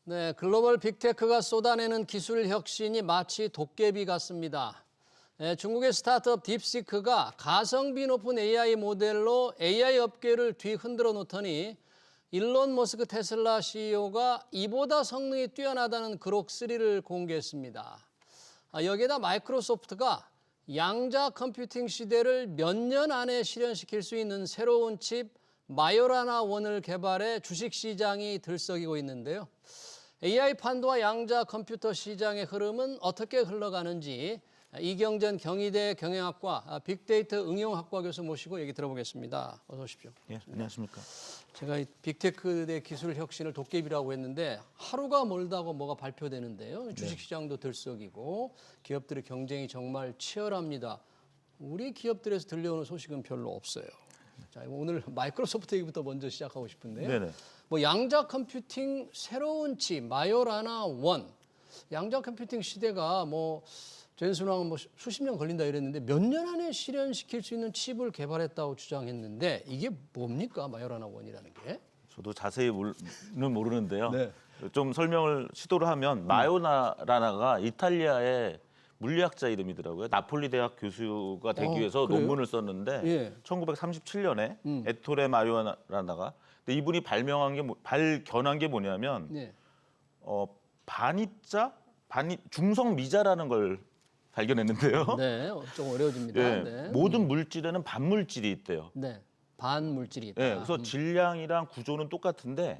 네, 글로벌 빅테크가 쏟아내는 기술 혁신이 마치 도깨비 같습니다. 네, 중국의 스타트업 딥시크가 가성비 높은 AI 모델로 AI 업계를 뒤흔들어 놓더니 일론 머스크 테슬라 CEO가 이보다 성능이 뛰어나다는 그록3를 공개했습니다. 여기에다 마이크로소프트가 양자 컴퓨팅 시대를 몇 년 안에 실현시킬 수 있는 새로운 칩 마요라나 원을 개발해 주식시장이 들썩이고 있는데요. AI 판도와 양자 컴퓨터 시장의 흐름은 어떻게 흘러가는지 이경전 경희대 경영학과 빅데이터 응용학과 교수 모시고 얘기 들어보겠습니다. 어서 오십시오. 예, 안녕하십니까. 제가 빅테크의 기술 혁신을 도깨비라고 했는데 하루가 멀다고 뭐가 발표되는데요. 주식시장도 들썩이고 기업들의 경쟁이 정말 치열합니다. 우리 기업들에서 들려오는 소식은 별로 없어요. 자, 오늘 마이크로소프트 얘기부터 먼저 시작하고 싶은데요. 네네. 뭐 양자 컴퓨팅 새로운 칩 마요라나 원. 양자 컴퓨팅 시대가 뭐 전순왕은 뭐 수십 년 걸린다 이랬는데 몇 년 안에 실현시킬 수 있는 칩을 개발했다고 주장했는데 이게 뭡니까 마요라나 원이라는 게? 저도 자세히는 모르는데요. 네. 좀 설명을 시도를 하면 마요라나가 이탈리아의 물리학자 이름이더라고요. 나폴리 대학 교수가 되기 위해서 그래요? 논문을 썼는데 예. 1937년에 에토레 마요라나가 근데 이분이 발견한 게 뭐냐면 네. 중성 미자라는 걸 발견했는데요. 네, 좀 어려워집니다. 예, 네. 모든 물질에는 반물질이 있대요. 네, 반물질이 있다. 예, 그래서 질량이랑 구조는 똑같은데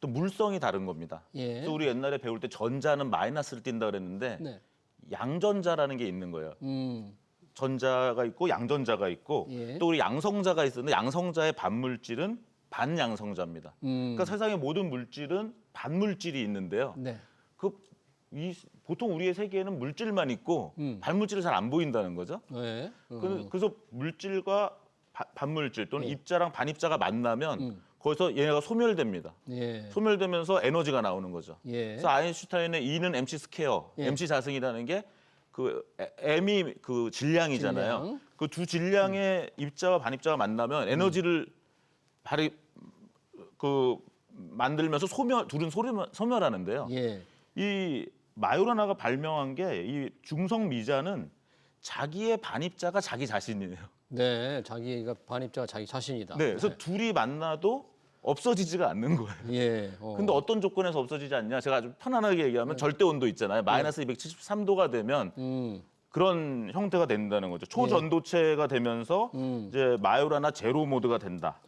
또 물성이 다른 겁니다. 예. 그래서 우리 옛날에 배울 때 전자는 마이너스를 띈다 그랬는데 네. 양전자라는 게 있는 거예요. 전자가 있고 양전자가 있고 예. 또 우리 양성자가 있었는데 양성자의 반물질은 반양성자입니다. 그러니까 세상의 모든 물질은 반물질이 있는데요. 네. 보통 우리의 세계에는 물질만 있고 반물질이 잘 안 보인다는 거죠. 네. 그래서 물질과 반물질 또는 입자랑 반입자가 만나면 거기서 얘네가 소멸됩니다. 예. 소멸되면서 에너지가 나오는 거죠. 예. 그래서 아인슈타인의 E는 MC 스퀘어, 예. MC 자승이라는 게 그 M이 그 질량이잖아요. 질량. 그 두 질량의 입자와 반입자가 만나면 에너지를 만들면서 둘은 소멸하는데요. 예. 이 마요라나가 발명한 게 이 중성 미자는 자기의 반입자가 자기 자신이에요. 네, 자기가 반입자가 자기 자신이다. 네, 그래서 둘이 만나도 없어지지가 않는 거예요. 예. 근데 어떤 조건에서 없어지지 않냐? 제가 아주 편안하게 얘기하면 절대 온도 있잖아요. 마이너스 273도가 되면 그런 형태가 된다는 거죠. 초전도체가 되면서 이제 마요라나 제로 모드가 된다.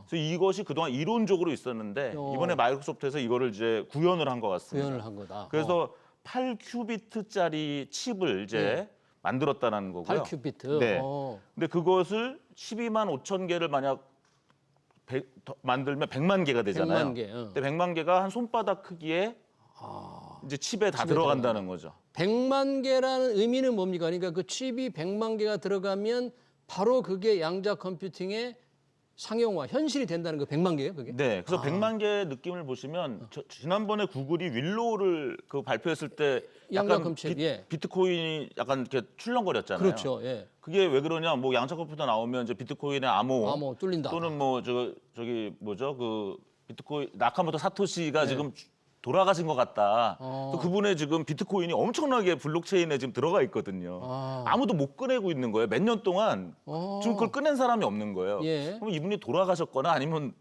그래서 이것이 그동안 이론적으로 있었는데 이번에 마이크로소프트에서 이거를 이제 구현을 한 것 같습니다. 구현을 한 거다. 그래서 8큐비트짜리 칩을 이제 만들었다는 거고요. 8큐비트. 네. 근데 그것을 12만 5천 개를 만약 만들면 100만 개가 되잖아요. 100만 개. 근데 100만 개가 한 손바닥 크기의 이제 칩에 다 들어간다는 거죠. 100만 개라는 의미는 뭡니까? 그러니까 그 칩이 100만 개가 들어가면 바로 그게 양자 컴퓨팅의 상용화, 현실이 된다는 거 100만 개예요, 그게? 네, 그래서 100만 개의 느낌을 보시면 지난번에 구글이 윌로우를 발표했을 때 양자 약간 컴퓨팅, 예. 비트코인이 약간 이렇게 출렁거렸잖아요. 그렇죠, 예. 그게 왜 그러냐? 뭐 양자 컴퓨터 나오면 이제 비트코인의 암호 뚫린다. 또는 뭐 저기 뭐죠? 그 비트코인 나카모토 사토시가 지금 돌아가신 것 같다. 또 그분의 지금 비트코인이 엄청나게 블록체인에 지금 들어가 있거든요. 아무도 못 꺼내고 있는 거예요. 몇 년 동안 지금 그걸 꺼낸 사람이 없는 거예요. 예. 그럼 이분이 돌아가셨거나 아니면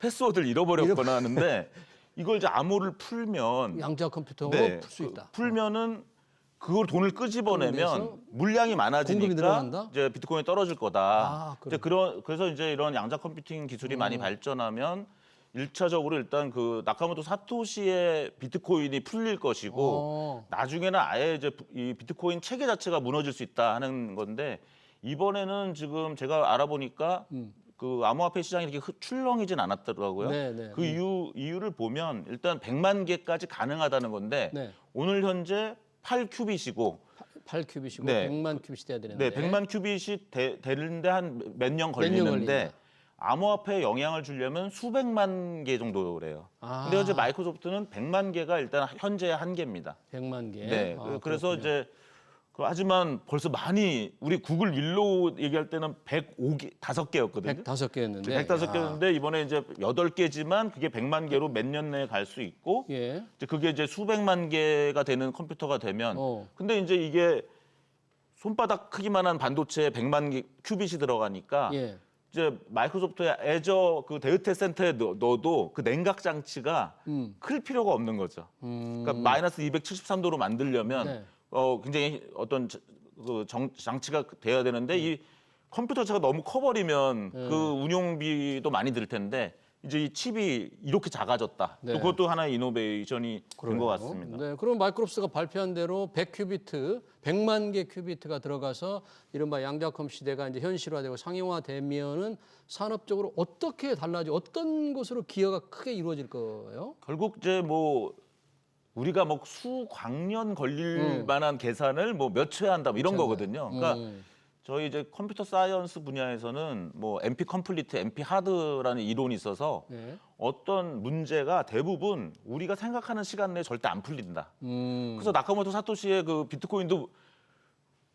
패스워드를 잃어버렸거나 하는데 이걸 이제 암호를 풀면 양자 컴퓨터로 풀 수 있다. 풀면은 그걸 돈을 끄집어내면 그래서 물량이 공급이 많아지니까 늘어난다? 이제 비트코인이 떨어질 거다. 그래. 그래서 이제 이런 양자 컴퓨팅 기술이 많이 발전하면 1차적으로 일단 그 나카모토 사토시의 비트코인이 풀릴 것이고 나중에는 아예 이제 이 비트코인 체계 자체가 무너질 수 있다 하는 건데 이번에는 지금 제가 알아보니까 그 암호화폐 시장이 이렇게 출렁이진 않았더라고요. 네. 그 이유를 보면 일단 100만 개까지 가능하다는 건데 네. 오늘 현재 8큐빗이고 8큐빗이고 네. 100만 큐빗이 돼야 되는데. 네, 100만 큐빗이 되는데 한 몇 년 걸리는데 걸린다. 암호화폐에 영향을 주려면 수백만 개 정도래요. 근데 현재 마이크로소프트는 100만 개가 일단 현재 한계입니다. 100만 개. 네, 그래서 그렇군요. 이제 하지만 벌써 많이 우리 구글 윌로우 얘기할 때는 105개 5개였거든요. 105개였는데. 105개였는데 이번에 이제 8개지만 그게 100만 개로 몇 년 내에 갈 수 있고 예. 이제 그게 이제 수백만 개가 되는 컴퓨터가 되면 근데 이제 이게 손바닥 크기만한 반도체에 100만 개 큐빗이 들어가니까 예. 이제 마이크로소프트의 애저 그 데이터 센터에 넣어도 그 냉각 장치가 클 필요가 없는 거죠. 그러니까 마이너스 273도로 만들려면 네. 굉장히 어떤 장치가 돼야 되는데 이 컴퓨터 자체가 너무 커버리면 그 운용비도 많이 들 텐데 이제 이 칩이 이렇게 작아졌다. 네. 또 그것도 하나의 이노베이션이 된 것 같습니다. 네, 그럼 마이크로소프트가 발표한 대로 100큐비트, 100만 개 큐비트가 들어가서 이른바 양자컴 시대가 이제 현실화되고 상용화되면은 산업적으로 어떻게 어떤 것으로 기여가 크게 이루어질 거예요? 결국 이제 뭐 우리가 뭐 수광년 걸릴 만한 계산을 뭐 몇 초에 한다 뭐 이런 거거든요. 그러니까 저희 이제 컴퓨터 사이언스 분야에서는 뭐 NP 컴플리트, NP 하드라는 이론이 있어서 네. 어떤 문제가 대부분 우리가 생각하는 시간 내에 절대 안 풀린다. 그래서 나카모토 사토시의 그 비트코인도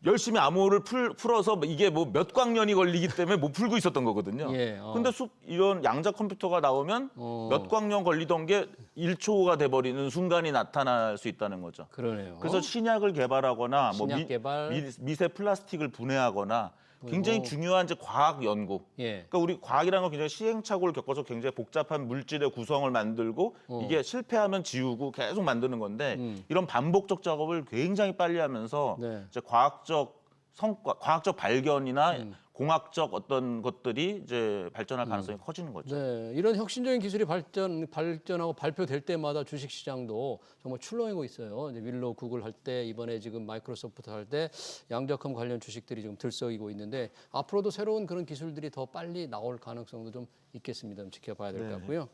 열심히 암호를 풀어서 이게 뭐 몇 광년이 걸리기 때문에 못 풀고 있었던 거거든요. 예, 근데 이런 양자 컴퓨터가 나오면 몇 광년 걸리던 게 1초가 돼버리는 순간이 나타날 수 있다는 거죠. 그러네요. 그래서 신약을 개발하거나 뭐 신약 개발. 미세 플라스틱을 분해하거나 굉장히 중요한 이제 과학 연구. 예. 그러니까 우리 과학이라는 건 굉장히 시행착오를 겪어서 굉장히 복잡한 물질의 구성을 만들고 이게 실패하면 지우고 계속 만드는 건데 이런 반복적 작업을 굉장히 빨리 하면서 네. 이제 과학적 성과, 과학적 발견이나 공학적 어떤 것들이 이제 발전할 가능성이 커지는 거죠. 네, 이런 혁신적인 기술이 발전하고 발표될 때마다 주식 시장도 정말 출렁이고 있어요. 이제 윌로우 구글 할 때, 이번에 지금 마이크로소프트 할 때 양자컴 관련 주식들이 좀 들썩이고 있는데 앞으로도 새로운 그런 기술들이 더 빨리 나올 가능성도 좀 있겠습니다. 좀 지켜봐야 될 것 같고요.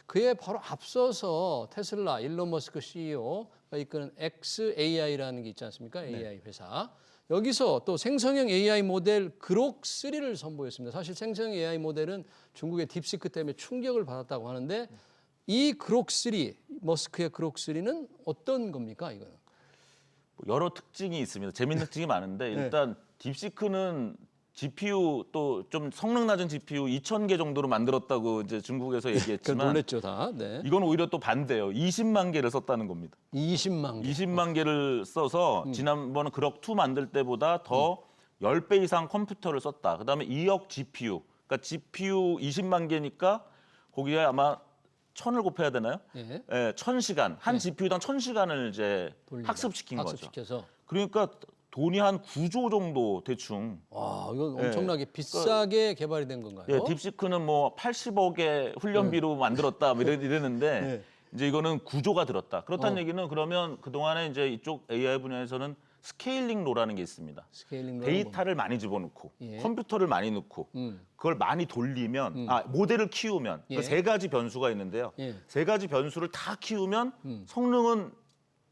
그에 바로 앞서서 테슬라 일론 머스크 CEO가 이끄는 xAI라는 게 있지 않습니까? AI 회사. 여기서 또 생성형 AI 모델 그록 3를 선보였습니다. 사실 생성형 AI 모델은 중국의 딥시크 때문에 충격을 받았다고 하는데 이 그록 3, 머스크의 그록 3는 어떤 겁니까, 이거는? 여러 특징이 있습니다. 재밌는 특징이 많은데 일단 딥시크는 GPU 또 좀 성능 낮은 GPU 2,000개 정도로 만들었다고 이제 중국에서 얘기했지만 놀랬죠, 다. 네. 이건 오히려 또 반대예요. 20만 개를 썼다는 겁니다. 20만 개. 20만 개를 써서 지난번 그럭 2 만들 때보다 더 10배 이상 컴퓨터를 썼다. 그다음에 2억 GPU. 그러니까 GPU 20만 개니까 거기에 아마 1000을 곱해야 되나요? 예. 예, 1000시간. 한 GPU당 1000시간을 이제 돌린다. 학습시킨 거죠. 학습시켜서. 그러니까 돈이 한 9조 정도 대충. 와, 이건 엄청나게 비싸게 개발이 된 건가요? 예, 딥시크는 뭐 80억의 훈련비로 만들었다 뭐 이랬는데 네. 이제 이거는 9조가 들었다. 그렇다는 얘기는 그러면 그동안에 이제 이쪽 AI 분야에서는 스케일링 로라는 게 있습니다. 스케일링 데이터를 많이 집어넣고 예. 컴퓨터를 많이 넣고 그걸 많이 돌리면 모델을 키우면 예. 그 세 가지 변수가 있는데요. 예. 세 가지 변수를 다 키우면 성능은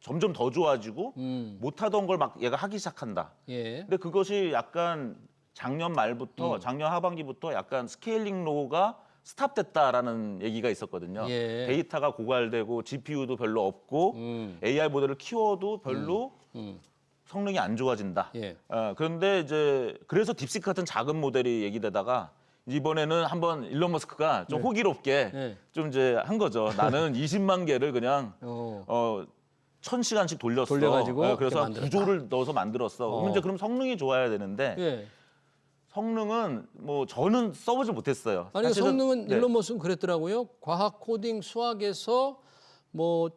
점점 더 좋아지고 못하던 걸 막 얘가 하기 시작한다. 예. 근데 그것이 약간 작년 말부터 작년 하반기부터 약간 스케일링 로가 스탑됐다라는 얘기가 있었거든요. 예. 데이터가 고갈되고 GPU도 별로 없고 AI 모델을 키워도 별로 성능이 안 좋아진다. 예. 그런데 이제 그래서 딥시크 같은 작은 모델이 얘기되다가 이번에는 한번 일론 머스크가 좀 호기롭게 네. 좀 이제 한 거죠. 나는 20만 개를 그냥 1000시간씩 돌려가지고 그래서 이렇게 구조를 넣어서 만들었어. 그럼 이제 그럼 성능이 좋아야 되는데 예. 성능은 뭐 저는 써보지 못했어요. 아니 사실은, 성능은 네. 일론 머스크는 그랬더라고요. 과학, 코딩, 수학에서 뭐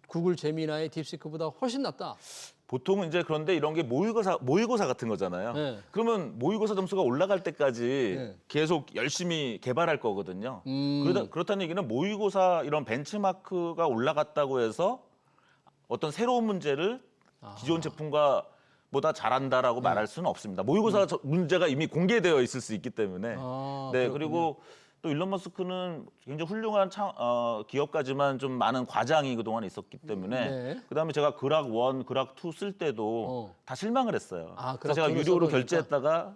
구글 제미나이, 딥시크보다 훨씬 낫다. 보통은 이제 그런데 이런 게 모의고사 같은 거잖아요. 네. 그러면 모의고사 점수가 올라갈 때까지 네. 계속 열심히 개발할 거거든요. 음. 그렇다는 얘기는 모의고사 이런 벤치마크가 올라갔다고 해서 어떤 새로운 문제를 기존 제품과 보다 잘한다라고 말할 수는 없습니다. 모의고사 문제가 이미 공개되어 있을 수 있기 때문에. 네, 그렇군요. 그리고 또 일론 머스크는 굉장히 훌륭한 기업가지만 좀 많은 과장이 그동안 있었기 때문에 네. 그다음에 제가 그락 1, 그락 2 쓸 때도 다 실망을 했어요. 그래서 제가 그락 2를 유료로 써보니까? 결제했다가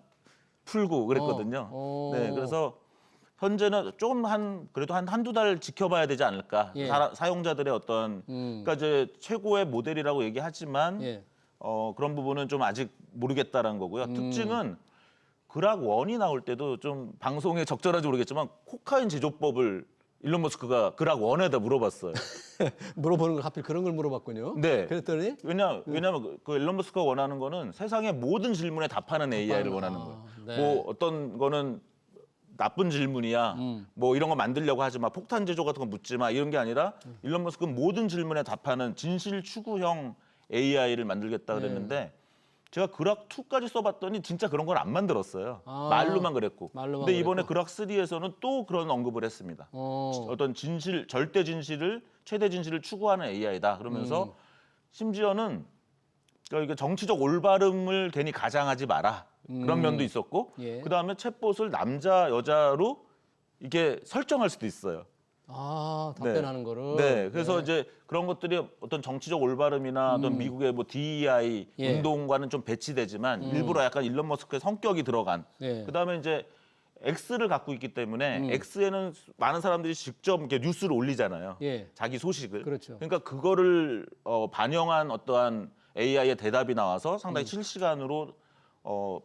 풀고 그랬거든요. 네, 그래서 현재는 조금 그래도 한두 달 지켜봐야 되지 않을까. 예. 사용자들의 어떤 그러니까 이제 최고의 모델이라고 얘기하지만 예. 그런 부분은 좀 아직 모르겠다라는 거고요. 특징은 그락 1이 나올 때도 좀 방송에 적절한지 모르겠지만 코카인 제조법을 일론 머스크가 그락 1에다 물어봤어요. 물어보는 걸 하필 그런 걸 물어봤군요. 네. 그랬더니 왜냐면 그 일론 머스크가 원하는 거는 세상의 모든 질문에 답하는 AI를 원하는 거예요. 네. 뭐 어떤 거는 나쁜 질문이야. 뭐 이런 거 만들려고 하지 마. 폭탄 제조 같은 거 묻지 마. 이런 게 아니라 일론 머스크는 모든 질문에 답하는 진실 추구형 AI를 만들겠다 그랬는데 제가 그락 2까지 써봤더니 진짜 그런 걸 안 만들었어요. 말로만 그랬고. 말로만 근데 이번에 그랬고. 그락 3에서는 또 그런 언급을 했습니다. 어떤 진실, 절대 진실을 최대 진실을 추구하는 AI다. 그러면서 심지어는 이게 정치적 올바름을 괜히 가장하지 마라. 그런 면도 있었고, 예. 그 다음에 챗봇을 남자, 여자로 이렇게 설정할 수도 있어요. 답변하는 거를. 네, 그래서 이제 그런 것들이 어떤 정치적 올바름이나 어떤 미국의 뭐 DEI 예. 운동과는 좀 배치되지만 일부러 약간 일론 머스크의 성격이 들어간. 예. 그 다음에 이제 X를 갖고 있기 때문에 X에는 많은 사람들이 직접 이렇게 뉴스를 올리잖아요. 예. 자기 소식을. 그렇죠. 그러니까 그거를 반영한 어떠한 AI의 대답이 나와서 상당히 실시간으로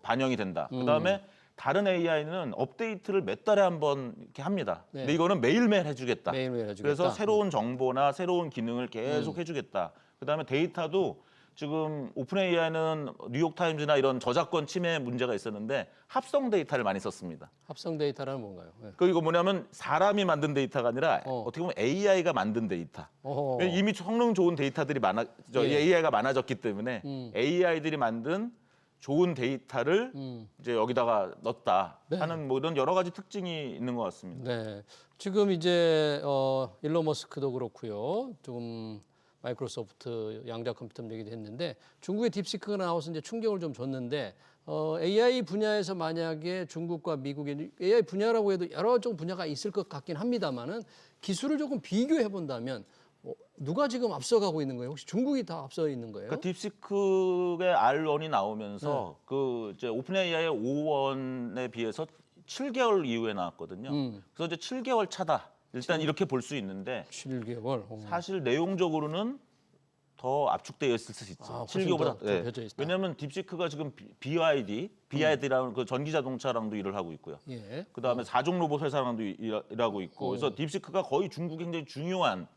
반영이 된다. 그다음에 다른 AI는 업데이트를 몇 달에 한 번 이렇게 합니다. 네. 근데 이거는 매일매일 해주겠다. 매일매일 해주겠다. 그래서 새로운 정보나 새로운 기능을 계속 해주겠다. 그다음에 데이터도 지금 오픈 AI는 뉴욕 타임즈나 이런 저작권 침해 문제가 있었는데 합성 데이터를 많이 썼습니다. 합성 데이터라는 뭔가요? 네. 이거 뭐냐면 사람이 만든 데이터가 아니라 어떻게 보면 AI가 만든 데이터. 어허. 이미 성능 좋은 데이터들이 AI가 많아졌기 때문에 AI들이 만든 좋은 데이터를 이제 여기다가 넣었다 하는 뭐 이런 여러 가지 특징이 있는 것 같습니다. 네. 지금 이제 일론 머스크도 그렇고요. 조금 마이크로소프트 양자 컴퓨터 얘기도 했는데 중국의 딥시크가 나와서 이제 충격을 좀 줬는데 AI 분야에서 만약에 중국과 미국의 AI 분야라고 해도 여러 종 분야가 있을 것 같긴 합니다만은 기술을 조금 비교해 본다면 누가 지금 앞서가고 있는 거예요? 혹시 중국이 다 앞서 있는 거예요? 그러니까 딥시크의 R1이 나오면서 그 이제 오픈 AI의 5원에 비해서 7개월 이후에 나왔거든요. 그래서 이제 7개월 차다. 일단 이렇게 볼 수 있는데 7개월. 사실 내용적으로는 더 압축되어 있을 수 있죠. 훨씬 7개월보다. 더 좁혀져 있다. 왜냐하면 딥시크가 지금 BYD라는 그 전기 자동차랑도 일을 하고 있고요. 예. 그다음에 4종 로봇 회사랑도 일하고 있고, 그래서 딥시크가 거의 중국이 굉장히 중요한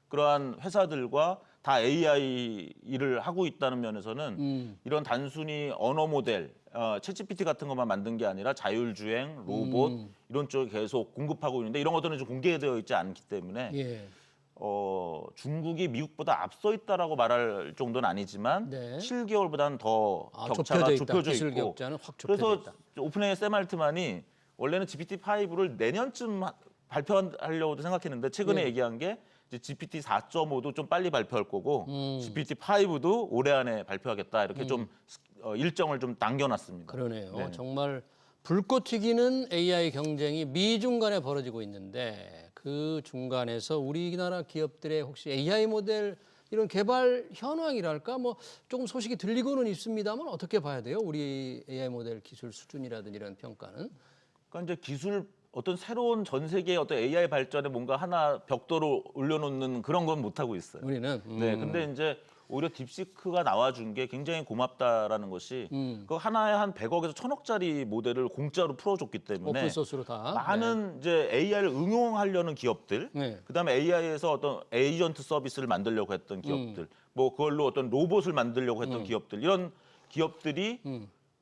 그러한 회사들과 다 AI 일을 하고 있다는 면에서는 이런 단순히 언어 모델, 챗GPT 같은 것만 만든 게 아니라 자율주행, 로봇 이런 쪽에 계속 공급하고 있는데 이런 것들은 좀 공개되어 있지 않기 때문에 예. 중국이 미국보다 앞서 있다라고 말할 정도는 아니지만 네. 7개월보다는 더 격차가 좁혀져 기술 있고 격차는 확 좁혀져 그래서 있다. 오픈AI 샘 알트만이 원래는 GPT-5를 내년쯤 발표하려고도 생각했는데 최근에 얘기한 게 이제 GPT 4.5도 좀 빨리 발표할 거고 GPT 5도 올해 안에 발표하겠다 이렇게 좀 일정을 좀 당겨놨습니다. 그러네요. 네. 정말 불꽃 튀기는 AI 경쟁이 미중 간에 벌어지고 있는데 그 중간에서 우리나라 기업들의 혹시 AI 모델 이런 개발 현황이랄까 뭐 조금 소식이 들리고는 있습니다만 어떻게 봐야 돼요? 우리 AI 모델 기술 수준이라든지 이런 평가는? 그러니까 이제 기술 어떤 새로운 전 세계의 어떤 AI 발전에 뭔가 하나 벽돌을 올려놓는 그런 건 못 하고 있어요. 우리는 네, 근데 이제 오히려 딥시크가 나와준 게 굉장히 고맙다라는 것이 그 하나에 한 100억에서 1000억짜리 모델을 공짜로 풀어줬기 때문에 오픈 소스로 다 많은 이제 AI를 응용하려는 기업들, 네. 그다음에 AI에서 어떤 에이전트 서비스를 만들려고 했던 기업들, 뭐 그걸로 어떤 로봇을 만들려고 했던 기업들 이런 기업들이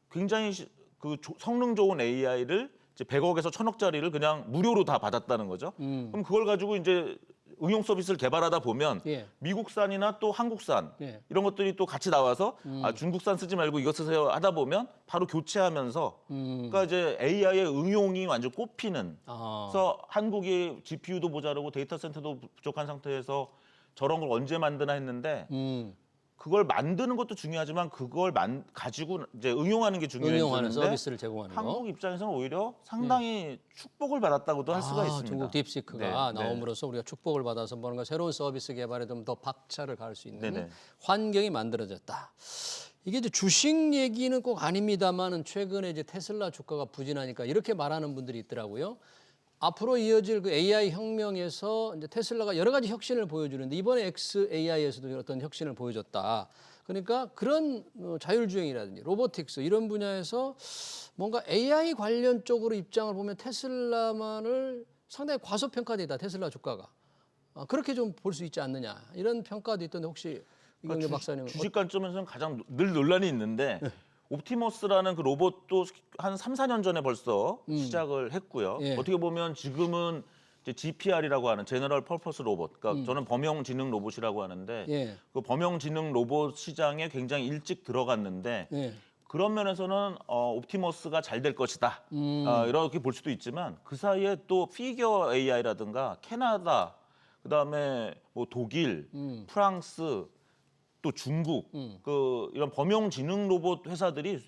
굉장히 그 성능 좋은 AI를 이제 100억에서 1000억짜리를 그냥 무료로 다 받았다는 거죠. 그럼 그걸 가지고 이제 응용 서비스를 개발하다 보면 예. 미국산이나 또 한국산 예. 이런 것들이 또 같이 나와서 중국산 쓰지 말고 이거 쓰세요 하다 보면 바로 교체하면서 그러니까 이제 AI의 응용이 완전 꼽히는 그래서 한국이 GPU도 모자르고 데이터 센터도 부족한 상태에서 저런 걸 언제 만드나 했는데 그걸 만드는 것도 중요하지만 그걸 가지고 이제 응용하는 게 응용하는 중요해지는데 서비스를 제공하는 거. 한국 입장에서는 오히려 상당히 축복을 받았다고도 할 수가 있습니다. 중국 딥시크가 네, 나옴으로써 우리가 축복을 받아서 뭔가 새로운 서비스 개발에 좀 더 박차를 가할 수 있는 네네. 환경이 만들어졌다. 이게 이제 주식 얘기는 꼭 아닙니다만은 최근에 이제 테슬라 주가가 부진하니까 이렇게 말하는 분들이 있더라고요. 앞으로 이어질 그 AI 혁명에서 이제 테슬라가 여러 가지 혁신을 보여주는데 이번에 XAI에서도 어떤 혁신을 보여줬다. 그러니까 그런 자율주행이라든지 로보틱스 이런 분야에서 뭔가 AI 관련 쪽으로 입장을 보면 테슬라만을 상당히 과소평가되다 테슬라 주가가 그렇게 좀 볼 수 있지 않느냐 이런 평가도 있던데 혹시 이경재 박사님은 주식 관점에서는 가장 늘 논란이 있는데 옵티머스라는 그 로봇도 한 3, 4년 전에 벌써 시작을 했고요. 예. 어떻게 보면 지금은 이제 GPR이라고 하는 제너럴 퍼포스 로봇, 그러니까 저는 범용 지능 로봇이라고 하는데 예. 그 범용 지능 로봇 시장에 굉장히 일찍 들어갔는데 예. 그런 면에서는 옵티머스가 잘 될 것이다. 이렇게 볼 수도 있지만 그 사이에 또 피겨 AI라든가 캐나다, 그다음에 뭐 독일, 프랑스, 또 중국 그 이런 범용 지능 로봇 회사들이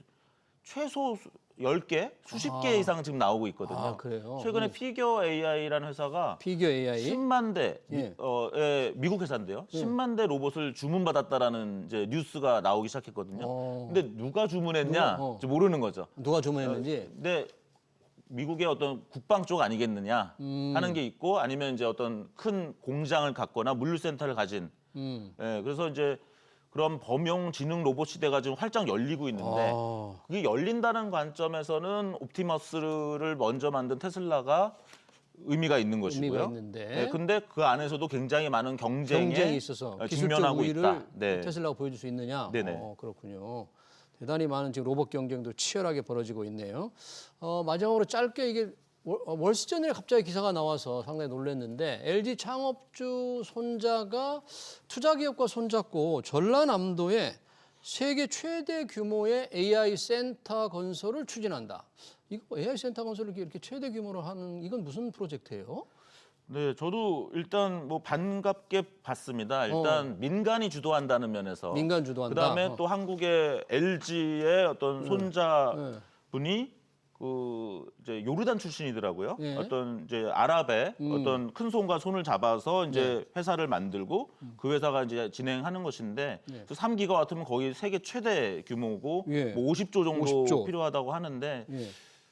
최소 10개, 수십 개 이상 지금 나오고 있거든요. 아, 그래요? 최근에 피겨 AI라는 회사가 피겨 AI 10만 대 예. 미국 회사인데요. 10만 대 로봇을 주문받았다라는 이제 뉴스가 나오기 시작했거든요. 근데 누가 주문했냐 이제 모르는 거죠. 누가 주문했는지 근데 미국의 어떤 국방 쪽 아니겠느냐 하는 게 있고 아니면 이제 어떤 큰 공장을 갖거나 물류센터를 가진 예, 그래서 이제 그런 범용 지능 로봇 시대가 지금 활짝 열리고 있는데 그게 열린다는 관점에서는 옵티머스를 먼저 만든 테슬라가 의미가 있는 것이고요. 의미가 있는데. 네, 근데 그 안에서도 굉장히 많은 경쟁에 있어서 기술적 직면하고 우위를 있다. 네. 테슬라가 보여줄 수 있느냐? 네네. 그렇군요. 대단히 많은 지금 로봇 경쟁도 치열하게 벌어지고 있네요. 마지막으로 짧게 이게 월스트리트에 갑자기 기사가 나와서 상당히 놀랐는데 LG 창업주 손자가 투자 기업과 손잡고 전라남도에 세계 최대 규모의 AI 센터 건설을 추진한다. 이거 AI 센터 건설을 이렇게 최대 규모로 하는 이건 무슨 프로젝트예요? 네, 저도 일단 뭐 반갑게 봤습니다. 일단 민간이 주도한다는 면에서 민간 주도한다. 그다음에 또 한국의 LG의 어떤 손자분이 그 이제 요르단 출신이더라고요. 예. 어떤 이제 아랍의 어떤 큰 손과 손을 잡아서 이제 회사를 만들고 그 회사가 이제 진행하는 것인데 그 3기가 같으면 거의 세계 최대 규모고 예. 뭐 50조 정도 50조. 필요하다고 하는데 예.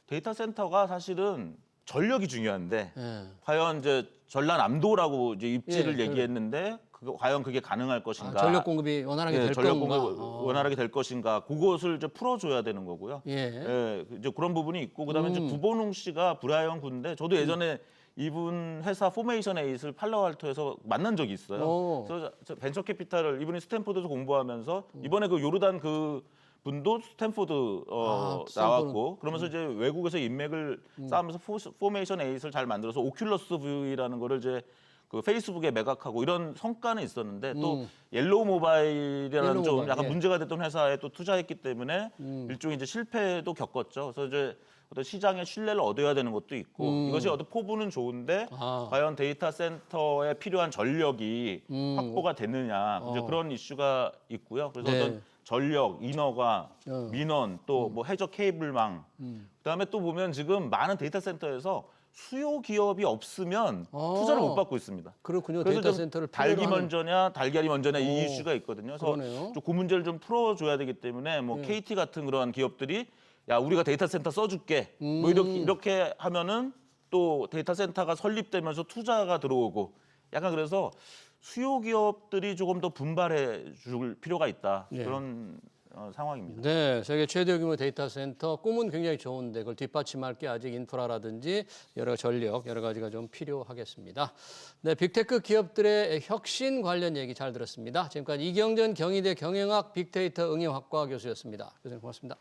데이터 센터가 사실은 전력이 중요한데 예. 과연 이제 전라남도라고 이제 입지를 예, 얘기했는데 과연 그게 가능할 것인가? 전력 공급이 원활하게 될 전력 건가? 공급이 원활하게 될 것인가? 그것을 이제 풀어줘야 되는 거고요. 예. 이제 그런 부분이 있고 그다음에 이제 구본웅 씨가 브라이언 군데 저도 예전에 이분 회사 포메이션 에잇을 팔로알토에서 만난 적이 있어요. 그래서 저 벤처 캐피탈을 이분이 스탠포드에서 공부하면서 이번에 그 요르단 그 분도 스탠포드 나왔고 그러면서 이제 외국에서 인맥을 쌓으면서 포메이션 에잇을 잘 만들어서 오큘러스 V라는 거를 이제 그 페이스북에 매각하고 이런 성과는 있었는데 또 옐로우 모바일이라는 좀 모바일, 약간 예. 문제가 됐던 회사에 또 투자했기 때문에 일종의 이제 실패도 겪었죠. 그래서 이제 어떤 시장의 신뢰를 얻어야 되는 것도 있고 이것이 어떤 포부는 좋은데 과연 데이터 센터에 필요한 전력이 확보가 되느냐 이제 그런 이슈가 있고요. 그래서 네. 어떤 전력, 인허가, 민원, 또 뭐 해저 케이블망, 그다음에 또 보면 지금 많은 데이터 센터에서 수요 기업이 없으면 투자를 못 받고 있습니다. 그렇군요. 그래서 데이터 좀 센터를 닭이 필요로 하는- 먼저냐, 달걀이 먼저냐 이 이슈가 있거든요. 그래서 그러네요. 그 문제를 좀 풀어줘야 되기 때문에 뭐 KT 같은 그런 기업들이 야 우리가 데이터 센터 써줄게 뭐 이렇게 하면은 또 데이터 센터가 설립되면서 투자가 들어오고 약간 그래서 수요 기업들이 조금 더 분발해 줄 필요가 있다 그런 상황입니다. 네, 세계 최대 규모 데이터 센터 꿈은 굉장히 좋은데 그걸 뒷받침할 게 아직 인프라라든지 여러 전력 여러 가지가 좀 필요하겠습니다. 네, 빅테크 기업들의 혁신 관련 얘기 잘 들었습니다. 지금까지 이경전 경희대 경영학 빅데이터 응용학과 교수였습니다. 교수님 고맙습니다.